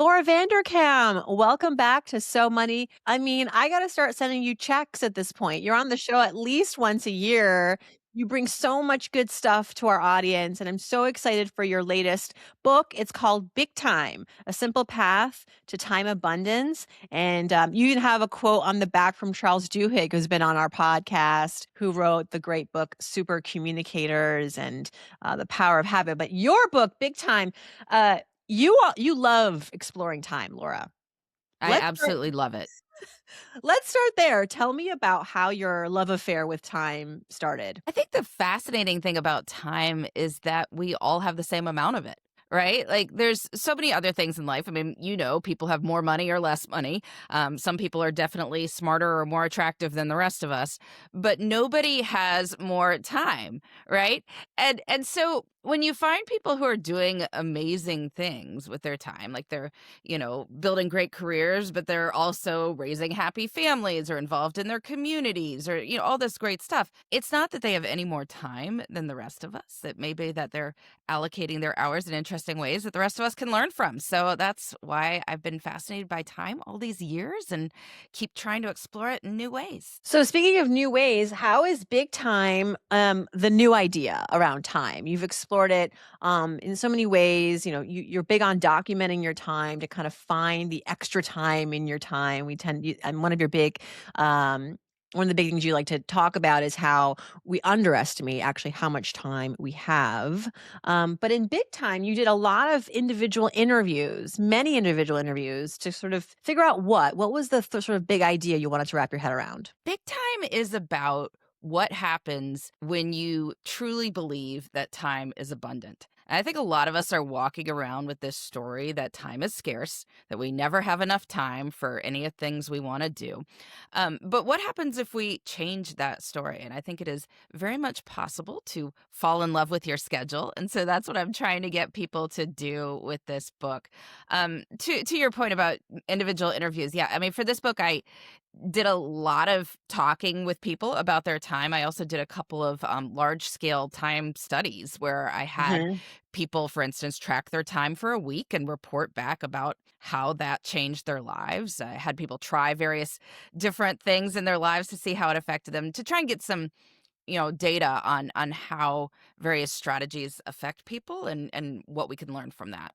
Laura Vanderkam, welcome back to So Money. I mean, I got to start sending you checks at this point. You're on the show at least once a year. You bring so much good stuff to our audience, and I'm so excited for your latest book. It's called Big Time: A Simple Path to Time Abundance. And you even have a quote on the back from Charles Duhigg, who's been on our podcast, who wrote the great book Super Communicators and The Power of Habit. But your book, Big Time, you love exploring time, Laura. I Let's start absolutely love it. let's start there. Tell me about how your love affair with time started. I think the fascinating thing about time is that we all have the same amount of it, right? Like, there's so many other things in life. I mean, people have more money or less money. Some people are definitely smarter or more attractive than the rest of us, but nobody has more time, right? And so when you find people who are doing amazing things with their time, like they're, building great careers, but they're also raising happy families or involved in their communities or, all this great stuff. It's not that they have any more time than the rest of us. It may be that they're allocating their hours in interesting ways that the rest of us can learn from. So that's why I've been fascinated by time all these years and keep trying to explore it in new ways. So speaking of new ways, how is Big Time the new idea around time? You've explored it in so many ways. You're big on documenting your time to kind of find the extra time in your time. And one of the big things you like to talk about is how we underestimate actually how much time we have. But in Big Time, you did a lot of individual interviews, many individual interviews to sort of figure out what was the sort of big idea you wanted to wrap your head around? Big time is about what happens when you truly believe that time is abundant. And I think a lot of us are walking around with this story that time is scarce, that we never have enough time for any of the things we want to do. But what happens if we change that story? And I think it is very much possible to fall in love with your schedule. And so that's what I'm trying to get people to do with this book. To your point about individual interviews, yeah, I mean, for this book, I did a lot of talking with people about their time. I also did a couple of large scale time studies where I had Mhm. people, for instance, track their time for a week and report back about how that changed their lives. I had people try various different things in their lives to see how it affected them, to try and get some data on how various strategies affect people and what we can learn from that.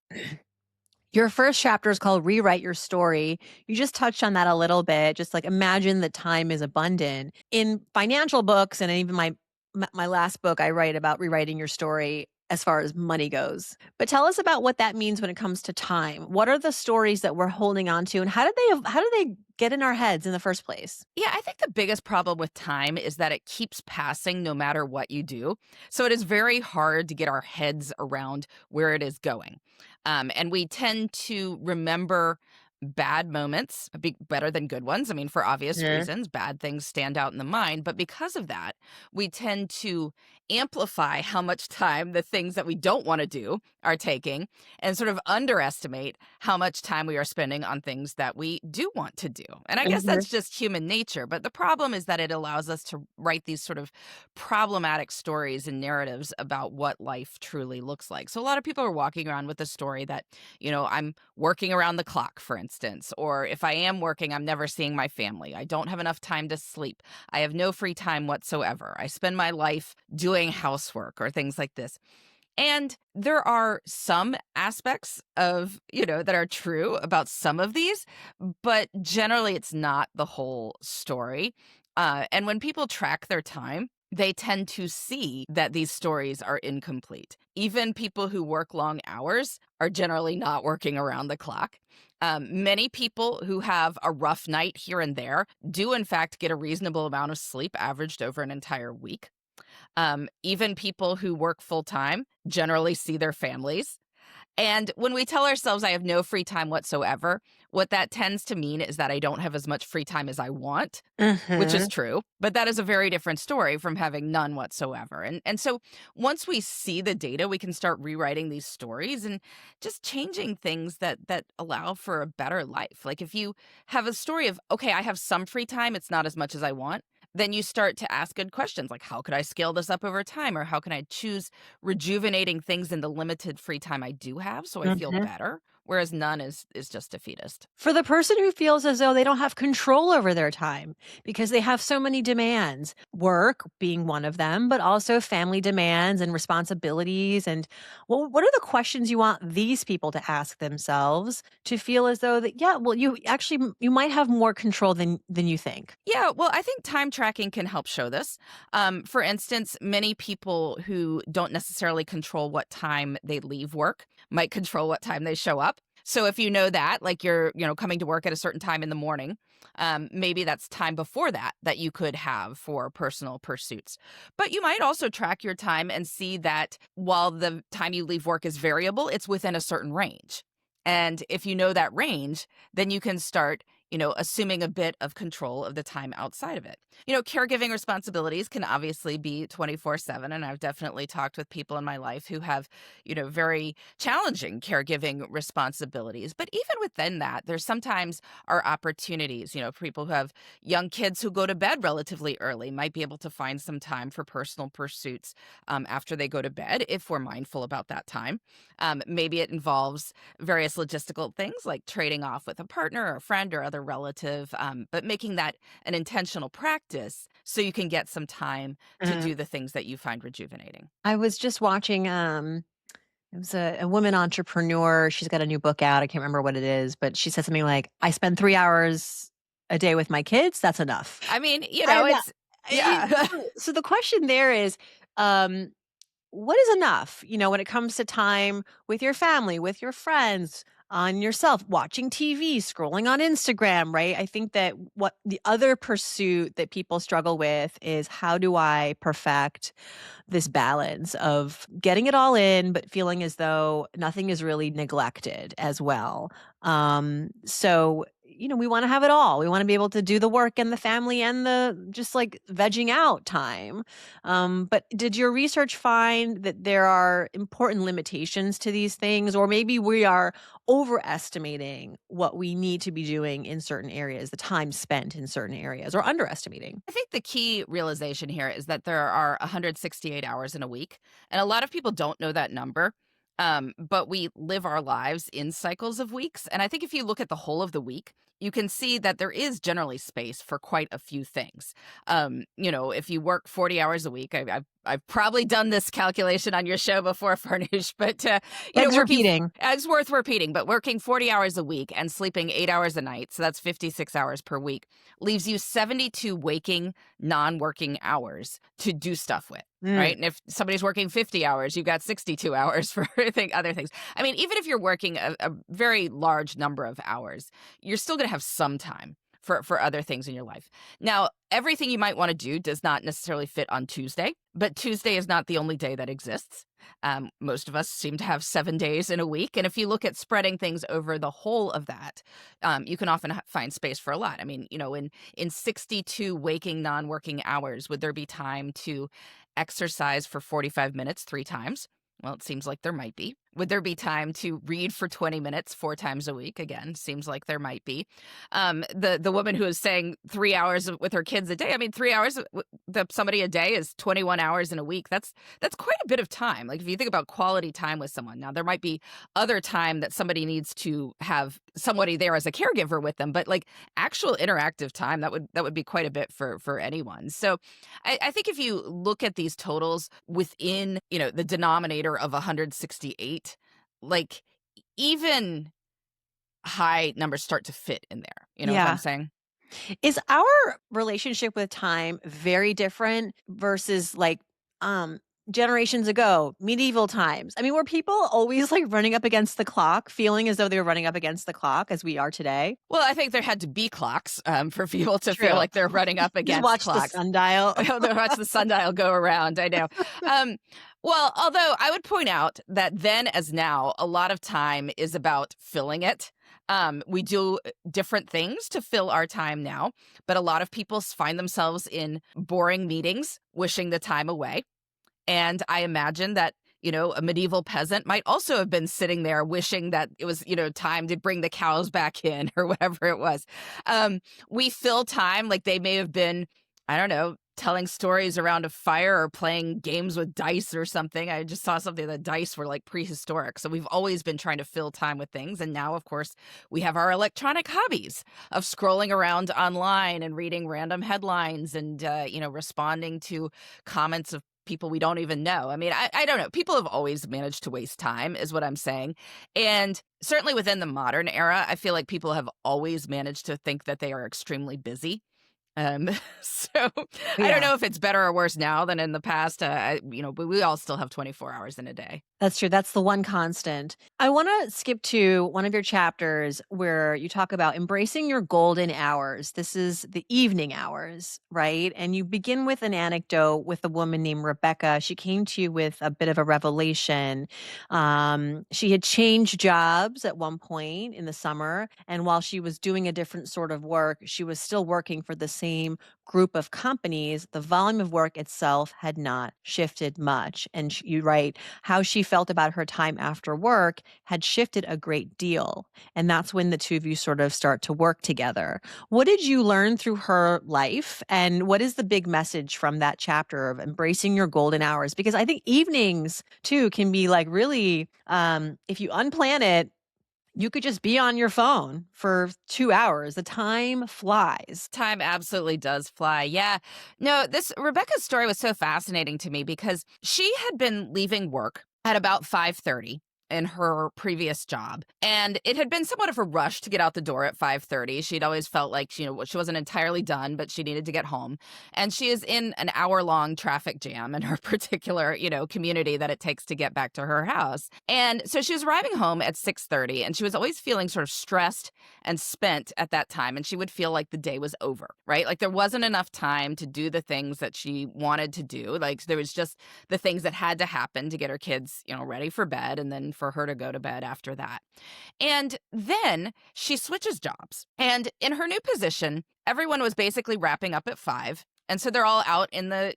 Your first chapter is called Rewrite Your Story. You just touched on that a little bit. Just like imagine that time is abundant. In financial books and even my last book I write about rewriting your story as far as money goes. But tell us about what that means when it comes to time. What are the stories that we're holding on to and how did they get in our heads in the first place? Yeah, I think the biggest problem with time is that it keeps passing no matter what you do. So it is very hard to get our heads around where it is going. And we tend to remember bad moments better than good ones. I mean, for obvious Yeah. reasons, bad things stand out in the mind. But because of that, we tend to amplify how much time the things that we don't want to do are taking and sort of underestimate how much time we are spending on things that we do want to do. And I guess Mhm. that's just human nature. But the problem is that it allows us to write these sort of problematic stories and narratives about what life truly looks like. So a lot of people are walking around with the story that, I'm working around the clock, for instance, or if I am working, I'm never seeing my family. I don't have enough time to sleep. I have no free time whatsoever. I spend my life doing housework or things like this. And there are some aspects of, that are true about some of these, but generally it's not the whole story. And when people track their time, they tend to see that these stories are incomplete. Even people who work long hours are generally not working around the clock. Many people who have a rough night here and there do, in fact, get a reasonable amount of sleep averaged over an entire week. Even people who work full time generally see their families. And when we tell ourselves I have no free time whatsoever, what that tends to mean is that I don't have as much free time as I want, which is Mhm. true. But that is a very different story from having none whatsoever. And so once we see the data, we can start rewriting these stories and just changing things that allow for a better life. Like if you have a story of, okay, I have some free time, it's not as much as I want. Then you start to ask good questions like, how could I scale this up over time? Or how can I choose rejuvenating things in the limited free time I do have so I feel Mhm. better? whereas none is just defeatist. For the person who feels as though they don't have control over their time because they have so many demands, work being one of them, but also family demands and responsibilities. And what are the questions you want these people to ask themselves to feel as though that, yeah, well, you actually, you might have more control than you think? Yeah, well, I think time tracking can help show this. For instance, many people who don't necessarily control what time they leave work might control what time they show up. So if you know that, like you're, coming to work at a certain time in the morning, maybe that's time before that you could have for personal pursuits. But you might also track your time and see that while the time you leave work is variable, it's within a certain range. And if you know that range, then you can start assuming a bit of control of the time outside of it. Caregiving responsibilities can obviously be 24/7. And I've definitely talked with people in my life who have, very challenging caregiving responsibilities. But even within that, there's sometimes are opportunities, people who have young kids who go to bed relatively early might be able to find some time for personal pursuits after they go to bed if we're mindful about that time. Maybe it involves various logistical things like trading off with a partner or a friend or other relative, but making that an intentional practice so you can get some time to Mhm. do the things that you find rejuvenating. I was just watching, it was a woman entrepreneur. She's got a new book out. I can't remember what it is, but she said something like, I spend 3 hours a day with my kids. That's enough. I mean, And yeah. so the question there is, um, what is enough, when it comes to time with your family, with your friends, on yourself, watching TV, scrolling on Instagram, right? I think that what the other pursuit that people struggle with is, how do I perfect this balance of getting it all in, but feeling as though nothing is really neglected as well. So, we want to have it all. We want to be able to do the work and the family and the just like vegging out time. But did your research find that there are important limitations to these things, or maybe we are overestimating what we need to be doing in certain areas, the time spent in certain areas, or underestimating? I think the key realization here is that there are 168 hours in a week, and a lot of people don't know that number. But we live our lives in cycles of weeks. And I think if you look at the whole of the week, you can see that there is generally space for quite a few things. If you work 40 hours a week, I've probably done this calculation on your show before, Farnoosh, but, Begs working, repeating. it's worth repeating, but working 40 hours a week and sleeping 8 hours a night, so that's 56 hours per week, leaves you 72 waking, non working hours to do stuff with. Mm. Right. And if somebody's working 50 hours, you've got 62 hours for other things. I mean, even if you're working a very large number of hours, you're still going to have some time for other things in your life. Now, everything you might want to do does not necessarily fit on Tuesday, but Tuesday is not the only day that exists. Most of us seem to have 7 days in a week. And if you look at spreading things over the whole of that, you can often find space for a lot. I mean, in 62 waking, non working hours, would there be time to exercise for 45 minutes 3 times? Well, it seems like there might be. Would there be time to read for 20 minutes 4 times a week? Again, seems like there might be. The woman who is saying 3 hours with her kids a day. I mean, 3 hours somebody a day is 21 hours in a week. That's quite a bit of time. Like if you think about quality time with someone. Now there might be other time that somebody needs to have somebody there as a caregiver with them, but like actual interactive time, that would be quite a bit for anyone. So I think if you look at these totals within, the denominator of 168, like even high numbers start to fit in there. You know what I'm Yeah. saying? Is our relationship with time very different versus like um generations ago, medieval times? I mean, were people always like running up against the clock, feeling as though they were running up against the clock as we are today? Well, I think there had to be clocks for people to feel True. like they're running up Just against watch the clocks. sundial. They watch the sundial go around. I know. Um, well, although I would point out that then as now, a lot of time is about filling it. We do different things to fill our time now, but a lot of people find themselves in boring meetings, wishing the time away. And I imagine that, a medieval peasant might also have been sitting there wishing that it was, time to bring the cows back in or whatever it was. We fill time like they may have been, I don't know, telling stories around a fire or playing games with dice or something. I just saw something that dice were like prehistoric. So we've always been trying to fill time with things. And now, of course, we have our electronic hobbies of scrolling around online and reading random headlines and, responding to comments of people we don't even know. I mean, I don't know. People have always managed to waste time, is what I'm saying. And certainly within the modern era, I feel like people have always managed to think that they are extremely busy. Um, so I don't Yeah. know if it's better or worse now than in the past. But we all still have 24 hours in a day. That's true. That's the one constant. I want to skip to one of your chapters where you talk about embracing your golden hours. This is the evening hours, right? And you begin with an anecdote with a woman named Rebecca. She came to you with a bit of a revelation. She had changed jobs at one point in the summer. And while she was doing a different sort of work, she was still working for the same group of companies. The volume of work itself had not shifted much. And you write, how she felt about her time after work had shifted a great deal. And that's when the two of you sort of start to work together. What did you learn through her life? And what is the big message from that chapter of embracing your golden hours? Because I think evenings too can be like really, if you unplan it, you could just be on your phone for 2 hours. The time flies. Time absolutely does fly. Yeah. No, this Rebecca's story was so fascinating to me because she had been leaving work at about 5:30 in her previous job. And it had been somewhat of a rush to get out the door at 5:30. She'd always felt like, she wasn't entirely done, but she needed to get home. And she is in an hour-long traffic jam in her particular, community that it takes to get back to her house. And so she was arriving home at 6:30, and she was always feeling sort of stressed and spent at that time. And she would feel like the day was over, right? Like there wasn't enough time to do the things that she wanted to do. Like there was just the things that had to happen to get her kids, ready for bed and then for her to go to bed after that. And then she switches jobs. And in her new position, everyone was basically wrapping up at 5. And so they're all out in the,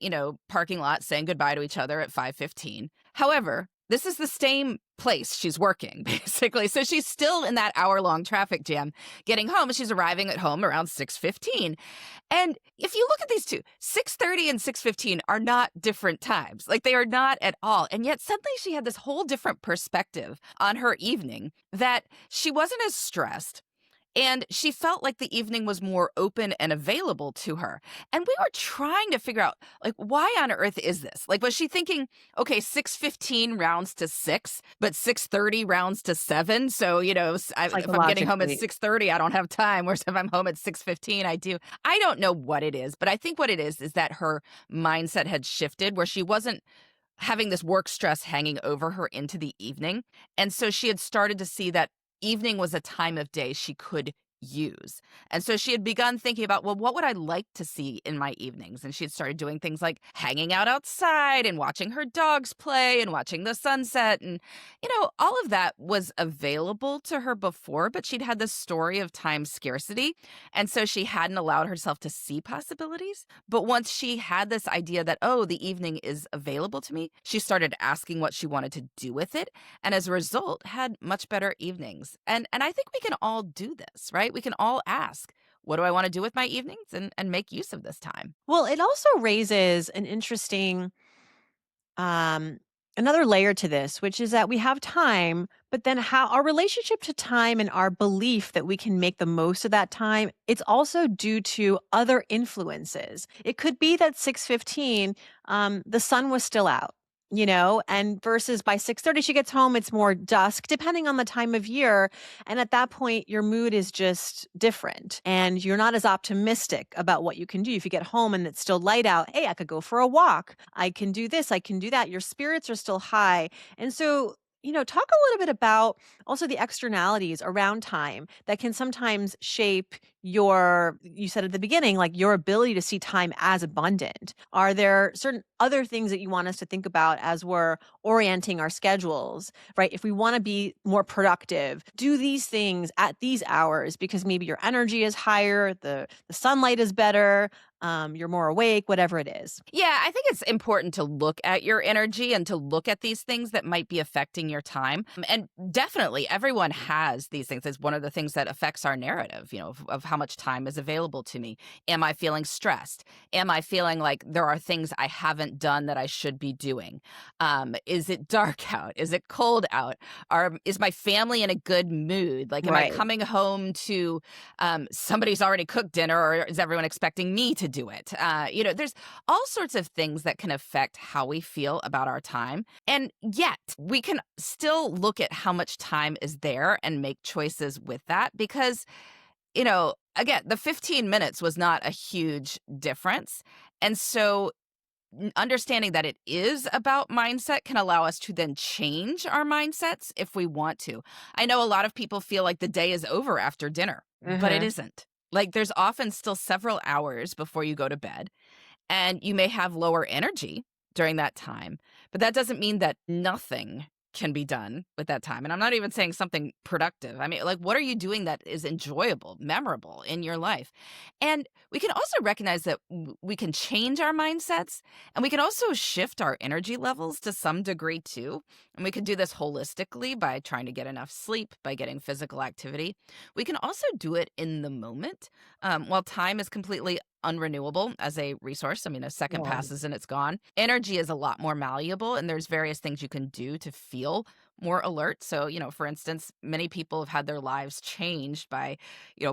parking lot saying goodbye to each other at 5:15. However, this is the same place she's working, basically. So she's still in that hour-long traffic jam getting home. She's arriving at home around 6:15. And if you look at these two, 6:30 and 6:15 are not different times. Like they are not at all. And yet suddenly she had this whole different perspective on her evening that she wasn't as stressed. And she felt like the evening was more open and available to her. And we were trying to figure out, like, why on earth is this? Like, was she thinking, okay, 6:15 rounds to 6, but 6:30 rounds to 7? So, if I'm getting home at Psychologically. 6:30, I don't have time. Whereas if I'm home at 6:15, I do. I don't know what it is, but I think what it is that her mindset had shifted where she wasn't having this work stress hanging over her into the evening. And so she had started to see that evening was a time of day she could use. And so she had begun thinking about, well, what would I like to see in my evenings? And she had started doing things like hanging out outside and watching her dogs play and watching the sunset. And, all of that was available to her before, but she'd had this story of time scarcity. And so she hadn't allowed herself to see possibilities. But once she had this idea that, oh, the evening is available to me, she started asking what she wanted to do with it. And as a result, had much better evenings. And I think we can all do this, right? We can all ask, what do I want to do with my evenings and make use of this time? Well, it also raises an interesting um another layer to this, which is that we have time, but then how our relationship to time and our belief that we can make the most of that time, it's also due to other influences. It could be that 6:15 the sun was still out, and versus by 6:30 she gets home, it's more dusk depending on the time of year, and at that point your mood is just different and you're not as optimistic about what you can do. If you get home and it's still light out, hey, I could go for a walk, I can do this, I can do that. Your spirits are still high. And so, talk a little bit about also the externalities around time that can sometimes shape you said at the beginning, like your ability to see time as abundant. Are there certain other things that you want us to think about as we're orienting our schedules, right? If we want to be more productive, do these things at these hours because maybe your energy is higher, the sunlight is better, you're more awake, whatever it is. Yeah, I think it's important to look at your energy and to look at these things that might be affecting your time. And definitely everyone has these things. It's one of the things that affects our narrative, of how much time is available to me. Am I feeling stressed? Am I feeling like there are things I haven't done that I should be doing? Is it dark out? Is it cold out? Is my family in a good mood? Like, am I Right. coming home to somebody's already cooked dinner, or is everyone expecting me to do it? There's all sorts of things that can affect how we feel about our time. And yet, we can still look at how much time is there and make choices with that because, again, the 15 minutes was not a huge difference. And so, understanding that it is about mindset can allow us to then change our mindsets if we want to. I know a lot of people feel like the day is over after dinner, but it Mhm. isn't. Like, there's often still several hours before you go to bed, and you may have lower energy during that time, but that doesn't mean that nothing can be done with that time. And I'm not even saying something productive. I mean, like, what are you doing that is enjoyable, memorable in your life? And we can also recognize that we can change our mindsets, and we can also shift our energy levels to some degree too. And we can do this holistically by trying to get enough sleep, by getting physical activity. We can also do it in the moment. While time is completely unrenewable as a resource. I mean, a second Right. passes and it's gone. Energy is a lot more malleable, and there's various things you can do to feel more alert. So, for instance, many people have had their lives changed by,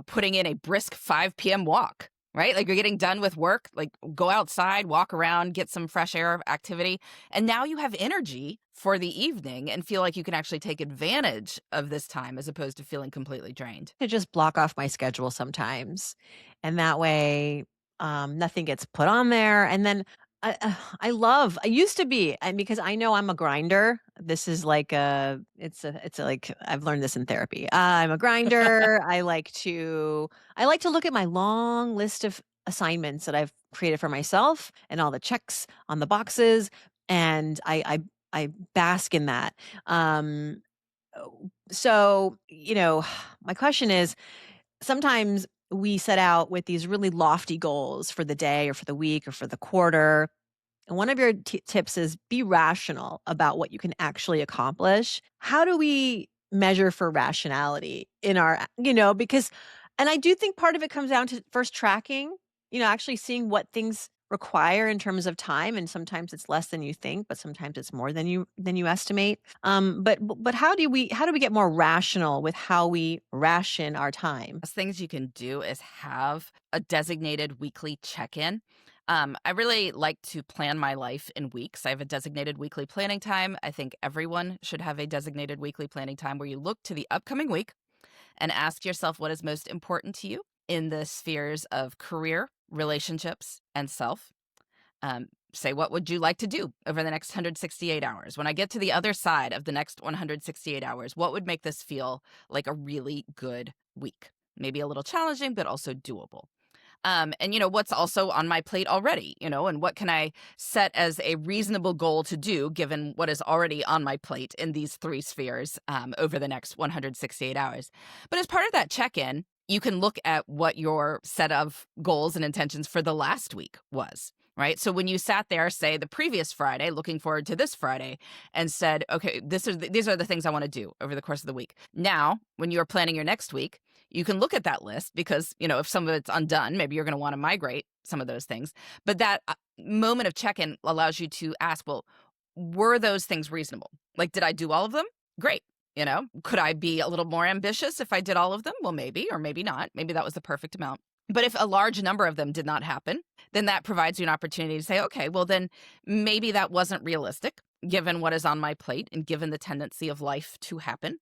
putting in a brisk 5 p.m. walk. Right? Like, you're getting done with work, like, go outside, walk around, get some fresh air activity. And now you have energy for the evening and feel like you can actually take advantage of this time as opposed to feeling completely drained. To just block off my schedule sometimes, and that way, nothing gets put on there, and then I used to be, and because I know I'm a grinder, this is like like I've learned this in therapy. I'm a grinder, I like to look at my long list of assignments that I've created for myself and all the checks on the boxes, and I bask in that. Um, my question is, sometimes we set out with these really lofty goals for the day or for the week or for the quarter. And one of your tips is be rational about what you can actually accomplish. How do we measure for rationality in because, and I do think part of it comes down to first tracking, actually seeing what things require in terms of time, and sometimes it's less than you think, but sometimes it's more than you estimate. But how do we get more rational with how we ration our time? Things you can do is have a designated weekly check-in. I really like to plan my life in weeks. I have a designated weekly planning time. I think everyone should have a designated weekly planning time where you look to the upcoming week and ask yourself what is most important to you in the spheres of career, relationships, and self. Say, what would you like to do over the next 168 hours? When I get to the other side of the next 168 hours, what would make this feel like a really good week? Maybe a little challenging, but also doable. And what's also on my plate already, and what can I set as a reasonable goal to do given what is already on my plate in these three spheres over the next 168 hours. But as part of that check-in, you can look at what your set of goals and intentions for the last week was. Right. So when you sat there, say the previous Friday, looking forward to this Friday, and said, okay, these are the things I want to do over the course of the week. Now, when you're planning your next week, you can look at that list because, if some of it's undone, maybe you're going to want to migrate some of those things. But that moment of check in allows you to ask, well, were those things reasonable? Like, did I do all of them? Great. Could I be a little more ambitious if I did all of them? Well, maybe, or maybe not. Maybe that was the perfect amount. But if a large number of them did not happen, then that provides you an opportunity to say, okay, well, then maybe that wasn't realistic given what is on my plate and given the tendency of life to happen.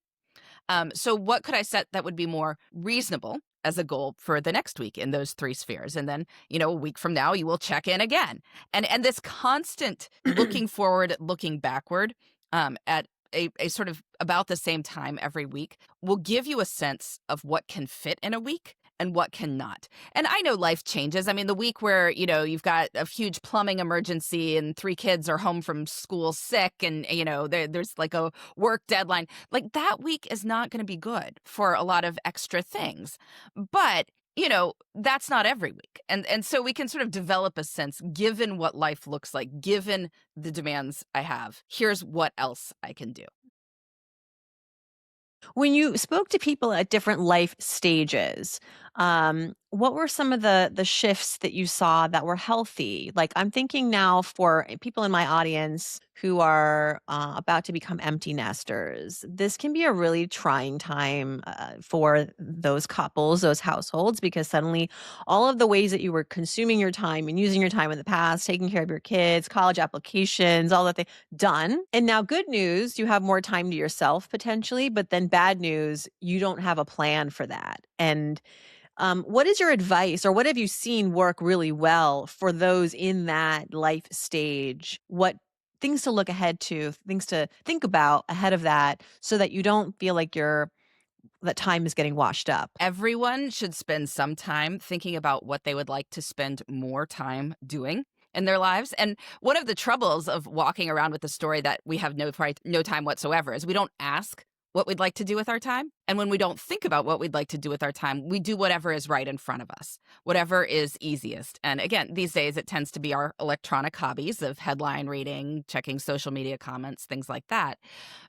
So what could I set that would be more reasonable as a goal for the next week in those three spheres? And then, a week from now, you will check in again. And this constant looking forward, looking backward at a sort of about the same time every week will give you a sense of what can fit in a week and what cannot. And I know life changes. I mean, the week where, you've got a huge plumbing emergency and three kids are home from school sick and, there's like a work deadline, like that week is not going to be good for a lot of extra things. But that's not every week. And so we can sort of develop a sense, given what life looks like, given the demands I have, here's what else I can do. When you spoke to people at different life stages, What were some of the shifts that you saw that were healthy? Like, I'm thinking now for people in my audience who are about to become empty nesters. This can be a really trying time for those couples, those households, because suddenly all of the ways that you were consuming your time and using your time in the past, taking care of your kids, college applications, all that thing done. And now, good news, you have more time to yourself potentially, but then bad news, you don't have a plan for that. And what is your advice or what have you seen work really well for those in that life stage? What things to look ahead to, things to think about ahead of that so that you don't feel like that time is getting washed up? Everyone should spend some time thinking about what they would like to spend more time doing in their lives. And one of the troubles of walking around with the story that we have no time whatsoever is we don't ask what we'd like to do with our time. And when we don't think about what we'd like to do with our time, we do whatever is right in front of us, whatever is easiest. And again, these days it tends to be our electronic hobbies of headline reading, checking social media comments, things like that.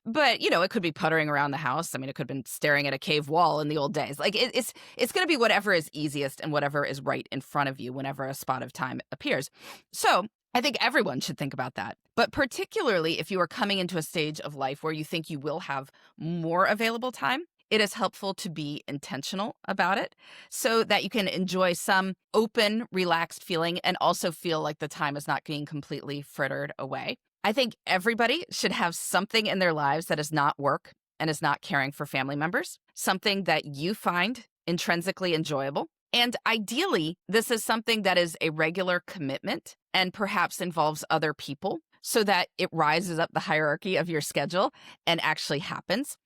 But, it could be puttering around the house. I mean, it could have been staring at a cave wall in the old days. Like it's going to be whatever is easiest and whatever is right in front of you whenever a spot of time appears. So, I think everyone should think about that. But particularly if you are coming into a stage of life where you think you will have more available time, it is helpful to be intentional about it so that you can enjoy some open, relaxed feeling and also feel like the time is not being completely frittered away. I think everybody should have something in their lives that is not work and is not caring for family members, something that you find intrinsically enjoyable. And ideally, this is something that is a regular commitment and perhaps involves other people so that it rises up the hierarchy of your schedule and actually happens.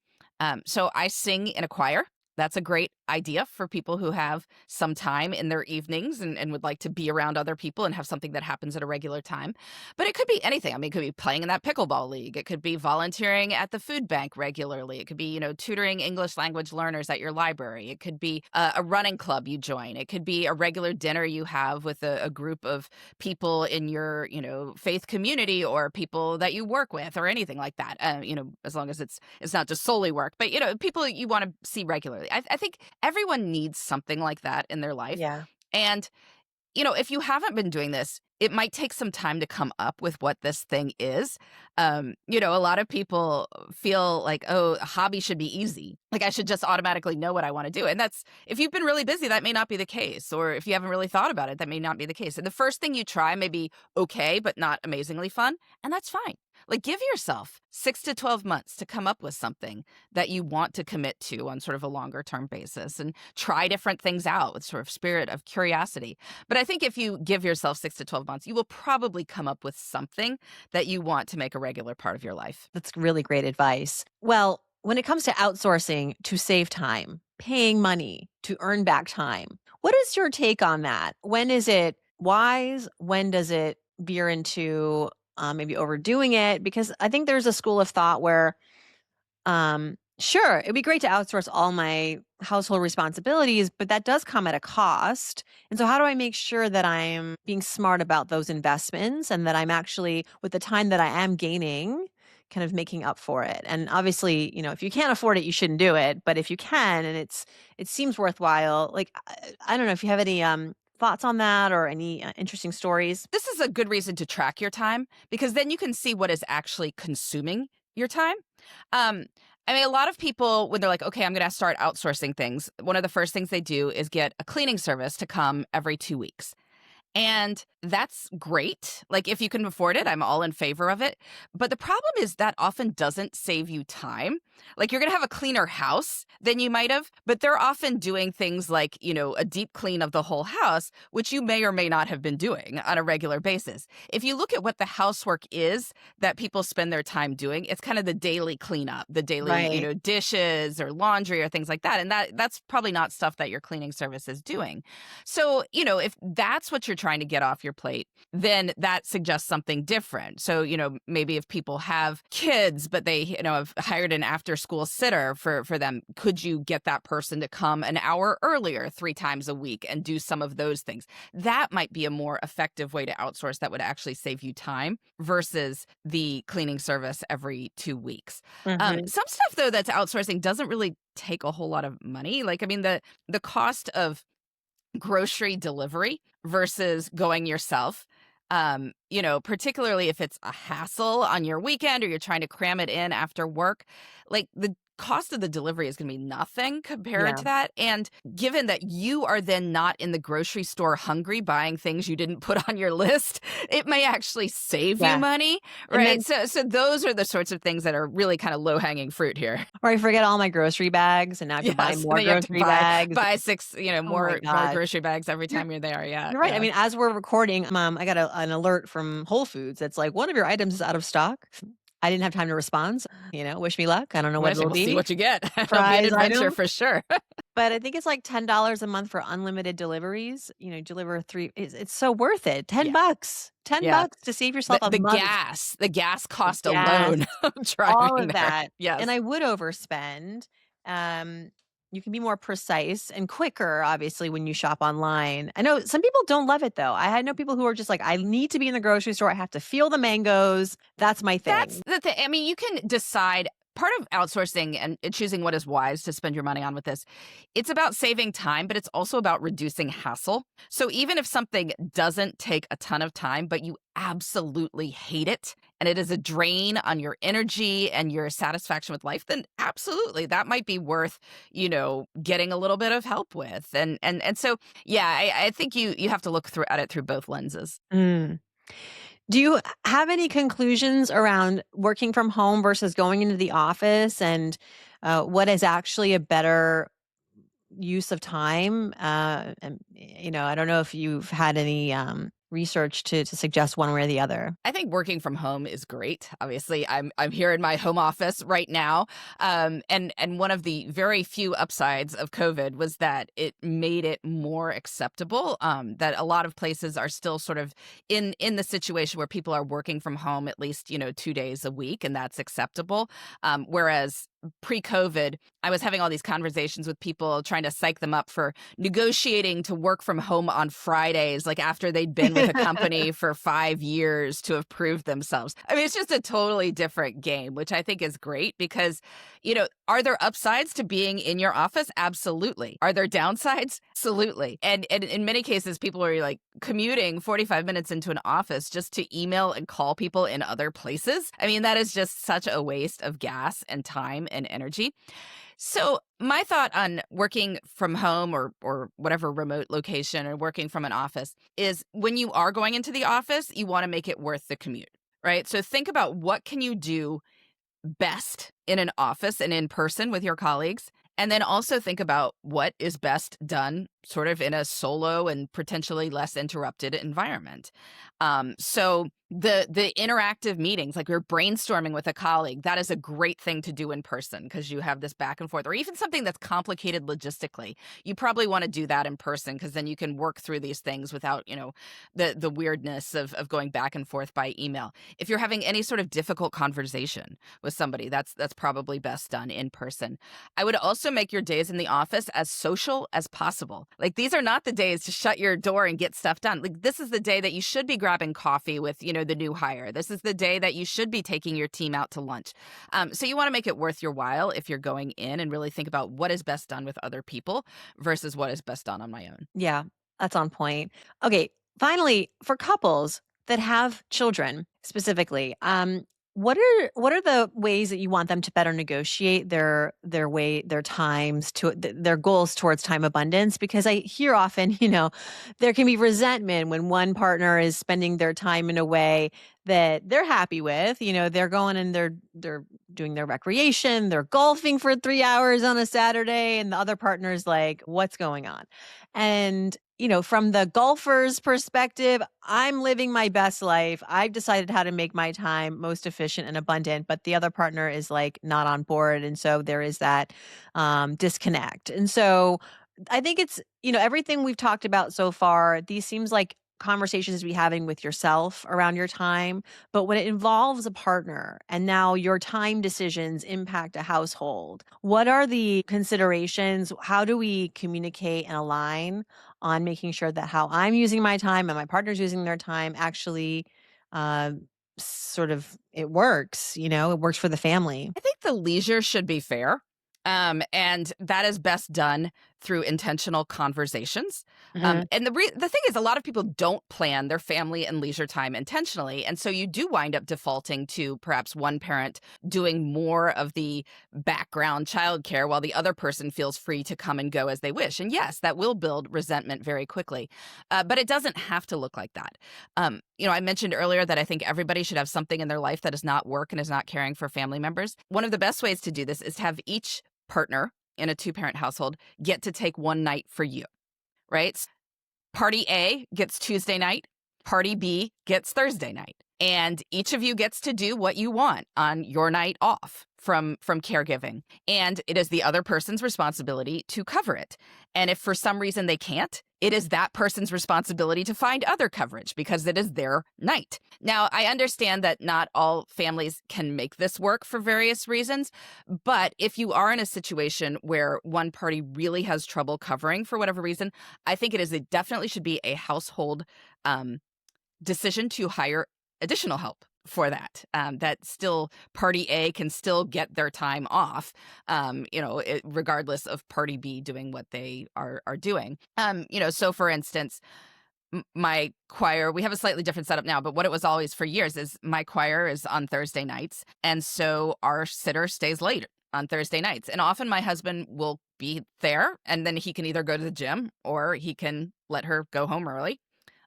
So I sing in a choir. That's a great idea for people who have some time in their evenings and would like to be around other people and have something that happens at a regular time. But it could be anything. I mean, it could be playing in that pickleball league. It could be volunteering at the food bank regularly. It could be, tutoring English language learners at your library. It could be a running club you join. It could be a regular dinner you have with a group of people in your, faith community or people that you work with or anything like that. As long as it's not just solely work, but, people you want to see regularly. I think everyone needs something like that in their life. Yeah. And, if you haven't been doing this, it might take some time to come up with what this thing is. A lot of people feel like, oh, a hobby should be easy. Like I should just automatically know what I want to do. And if you've been really busy, that may not be the case. Or if you haven't really thought about it, that may not be the case. And the first thing you try may be okay, but not amazingly fun. And that's fine. Like give yourself 6 to 12 months to come up with something that you want to commit to on sort of a longer term basis and try different things out with sort of spirit of curiosity. But I think if you give yourself 6 to 12 months, you will probably come up with something that you want to make a regular part of your life. That's really great advice. Well, when it comes to outsourcing to save time, paying money to earn back time, what is your take on that? When is it wise? When does it veer into maybe overdoing it? Because I think there's a school of thought where sure, it'd be great to outsource all my household responsibilities, but that does come at a cost. And so how do I make sure that I'm being smart about those investments and that I'm actually with the time that I am gaining kind of making up for it? And obviously, if you can't afford it, you shouldn't do it, but if you can and it seems worthwhile, like I don't know if you have any thoughts on that or any interesting stories. This is a good reason to track your time because then you can see what is actually consuming your time. Um, I mean, a lot of people, when they're like, okay, I'm going to start outsourcing things, one of the first things they do is get a cleaning service to come every 2 weeks. And that's great. Like, if you can afford it, I'm all in favor of it. But the problem is that often doesn't save you time. Like, you're going to have a cleaner house than you might have, but they're often doing things like, a deep clean of the whole house, which you may or may not have been doing on a regular basis. If you look at what the housework is that people spend their time doing, it's kind of the daily cleanup, the daily, Right. dishes or laundry or things like that. And that's probably not stuff that your cleaning service is doing. So, if that's what you're trying to get off your plate, then that suggests something different. So, maybe if people have kids, but they, have hired an after after school sitter for them. Could you get that person to come an hour earlier 3 times a week and do some of those things? That might be a more effective way to outsource that would actually save you time versus the cleaning service every 2 weeks. Mhm. Some stuff though that's outsourcing doesn't really take a whole lot of money. Like, I mean, the cost of grocery delivery versus going yourself. Particularly if it's a hassle on your weekend or you're trying to cram it in after work, like the cost of the delivery is going to be nothing compared Yeah. to that. And given that you are then not in the grocery store hungry buying things you didn't put on your list, it may actually save you Yeah. money, And right? then So those are the sorts of things that are really kind of low hanging fruit here. or I forget all my grocery bags, and now I have to buy Yes, and more then you have to grocery buy bags. buy 6, Oh my more god. grocery bags every You're time you're there. Yeah, you're right. I yeah. mean, as we're recording, I got an alert from Whole Foods that's like, "One of your items is out of stock." I didn't have time to respond, so, wish me luck. I don't know what Wish it'll we'll see be. what you get. It'll be an Surprise adventure item. for sure. But I think it's like $10 a month for unlimited deliveries. Deliver 3, it's so worth it. 10 Yeah, bucks. 10 yeah. bucks to save The yourself a the month. gas the gas The cost gas, alone of all driving of there. that, and Yes. I would overspend. Um, you can be more precise and quicker, obviously, when you shop online. I know some people don't love it, though. I know people who are just like, "I need to be in the grocery store. I have to feel the mangoes. That's my That's thing." the thing. I mean, you can decide part of outsourcing and choosing what is wise to spend your money on with this. It's about saving time, but it's also about reducing hassle. So even if something doesn't take a ton of time, but you absolutely hate it and it is a drain on your energy and your satisfaction with life, then absolutely that might be worth, getting a little bit of help with. And so yeah, I think you have to look through at it through both lenses. Mm. Do you have any conclusions around working from home versus going into the office, and what is actually a better use of time? I don't know if you've had any research to suggest one way or the other. I think working from home is great. Obviously, I'm here in my home office right now, and one of the very few upsides of COVID was that it made it more acceptable. That a lot of places are still sort of in the situation where people are working from home at least 2 days a week, and that's acceptable. Whereas pre-COVID, I was having all these conversations with people trying to psych them up for negotiating to work from home on Fridays, like after they'd been with a company for 5 years to have proved themselves. I mean, it's just a totally different game, which I think is great because, are there upsides to being in your office? Absolutely. Are there downsides? Absolutely. And in many cases, people are like commuting 45 minutes into an office just to email and call people in other places. I mean, that is just such a waste of gas and time and energy. So, my thought on working from home or whatever remote location or working from an office is when you are going into the office, you want to make it worth the commute, right? So think about what can you do best in an office and in person with your colleagues. And then also think about what is best done sort of in a solo and potentially less interrupted environment. So the interactive meetings, like you're brainstorming with a colleague, that is a great thing to do in person because you have this back and forth, or even something that's complicated logistically. You probably want to do that in person because then you can work through these things without, the weirdness of going back and forth by email. If you're having any sort of difficult conversation with somebody, that's probably best done in person. I would also make your days in the office as social as possible. Like these are not the days to shut your door and get stuff done. Like this is the day that you should be grabbing coffee with, the new hire. This is the day that you should be taking your team out to lunch. So you want to make it worth your while if you're going in and really think about what is best done with other people versus what is best done on my own. Yeah, that's on point. Okay, finally, for couples that have children specifically, what are the ways that you want them to better negotiate their times to their goals towards time abundance? Because I hear often, there can be resentment when one partner is spending their time in a way that they're happy with. They're going and they're doing their recreation, they're golfing for 3 hours on a Saturday, and the other partner's like, "What's going on?" And, from the golfer's perspective, I'm living my best life. I've decided how to make my time most efficient and abundant, but the other partner is like not on board. And so there is that disconnect. And so I think it's, everything we've talked about so far, these seems like conversations to be having with yourself around your time. But when it involves a partner and now your time decisions impact a household, what are the considerations? How do we communicate and align on making sure that how I'm using my time and my partner's using their time actually uh, sort of it works, it works for the family. I think the leisure should be fair. And that is best done through intentional conversations. Mhm. And the thing is, a lot of people don't plan their family and leisure time intentionally, and so you do wind up defaulting to perhaps one parent doing more of the background childcare while the other person feels free to come and go as they wish. And yes, that will build resentment very quickly, but it doesn't have to look like that. I mentioned earlier that I think everybody should have something in their life that is not work and is not caring for family members. One of the best ways to do this is to have each partner in a two-parent household get to take one night for you, right? Party A gets Tuesday night, party B gets Thursday night. And each of you gets to do what you want on your night off from caregiving. And it is the other person's responsibility to cover it. And if for some reason they can't, it is that person's responsibility to find other coverage because it is their night. Now, I understand that not all families can make this work for various reasons, but if you are in a situation where one party really has trouble covering for whatever reason, I think it definitely should be a household decision to hire additional help for that. That still party A can still get their time off, regardless of party B doing what they are doing. So for instance, my choir, we have a slightly different setup now, but what it was always for years is my choir is on Thursday nights. And so our sitter stays late on Thursday nights. And often my husband will be there and then he can either go to the gym or he can let her go home early.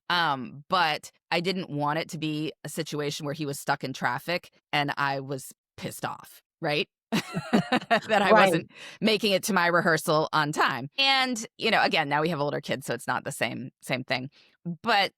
But I didn't want it to be a situation where he was stuck in traffic and I was pissed off, right? That I Right. wasn't making it to my rehearsal on time. And, again, now we have older kids, so it's not the same thing. But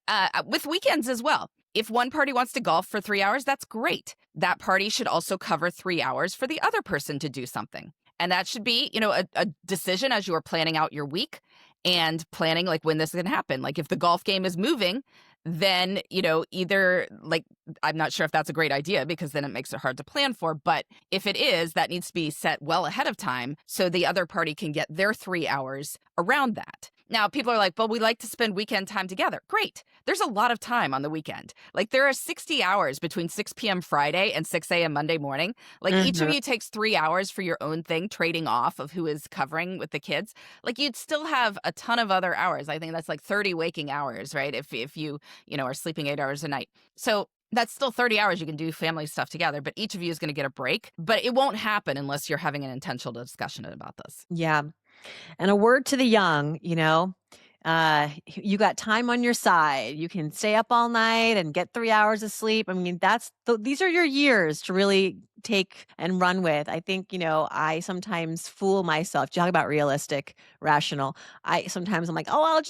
with weekends as well. If one party wants to golf for 3 hours, that's great. That party should also cover 3 hours for the other person to do something. And that should be, a decision as you are planning out your week and planning like when this is going to happen. Like if the golf game is moving, then, either like, I'm not sure if that's a great idea because then it makes it hard to plan for. But if it is, that needs to be set well ahead of time so the other party can get their 3 hours around that. Now, people are like, well, we like to spend weekend time together. Great. There's a lot of time on the weekend. Like there are 60 hours between 6 p.m. Friday and 6 a.m. Monday morning. Like each of Mhm. you takes 3 hours for your own thing, trading off of who is covering with the kids. Like you'd still have a ton of other hours. I think that's like 30 waking hours, right? If you, are sleeping 8 hours a night. So that's still 30 hours you can do family stuff together, but each of you is going to get a break. But it won't happen unless you're having an intentional discussion about this. Yeah. And a word to the young, you got time on your side. You can stay up all night and get 3 hours of sleep. I mean, these are your years to really take and run with. I think, I sometimes fool myself. Talk about realistic, rational. I'm like, oh,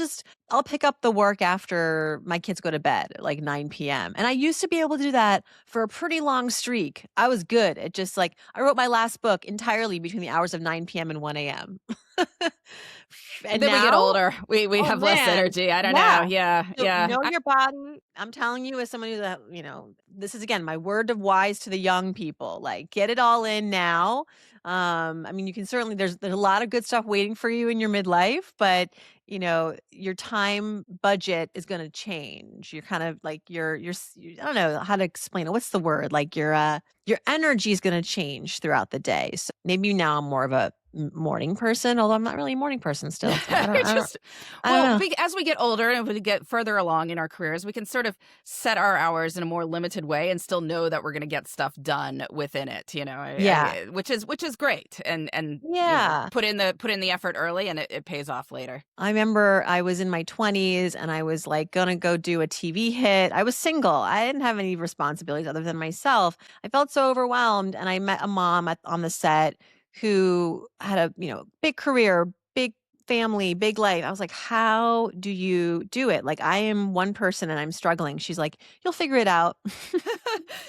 I'll pick up the work after my kids go to bed at like 9 p.m. And I used to be able to do that for a pretty long streak. I was good at just like, I wrote my last book entirely between the hours of 9 p.m. and 1 a.m. And Then we get now, older. We oh have less man, energy. I don't know. yeah. Yeah, So yeah. know your body. I'm telling you as someone who's this is again my word of wise to the young people. Like get it all in now. I mean, you can certainly there's a lot of good stuff waiting for you in your midlife, but your time budget is going to change. You're kind of like I don't know how to explain it. What's the word? Like your energy is going to change throughout the day. So maybe now I'm more of a morning person, although I'm not really a morning person still. So Just I don't know. as we get older and we get further along in our careers, we can sort of set our hours in a more limited way and still know that we're going to get stuff done within it. Yeah. Which is great, and Yeah. put in the effort early, and it pays off later. I remember I was in my 20s and I was like gonna go do a TV hit. I was single. I didn't have any responsibilities other than myself. I felt so overwhelmed and I met a mom on the set who had a, big career, big family, big life. I was like, "How do you do it?" Like I am one person and I'm struggling. She's like, "You'll figure it out." You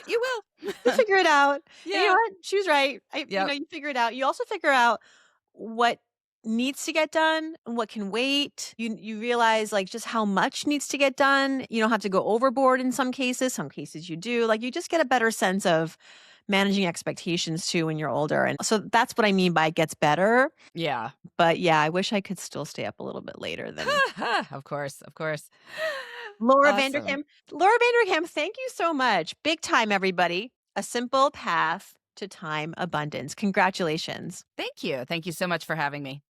You will. figure it out. And you know Yeah. what? She was right. Yep. You figure it out. You also figure out what needs to get done and what can wait. You realize like just how much needs to get done. You don't have to go overboard in some cases. Some cases you do. Like you just get a better sense of managing expectations too when you're older. And so that's what I mean by it gets better. Yeah. But yeah, I wish I could still stay up a little bit later than Of course, of course. Laura Awesome. Vanderkam. Laura Vanderkam, thank you so much. Big time, everybody. A simple path to time abundance. Congratulations. Thank you. Thank you so much for having me.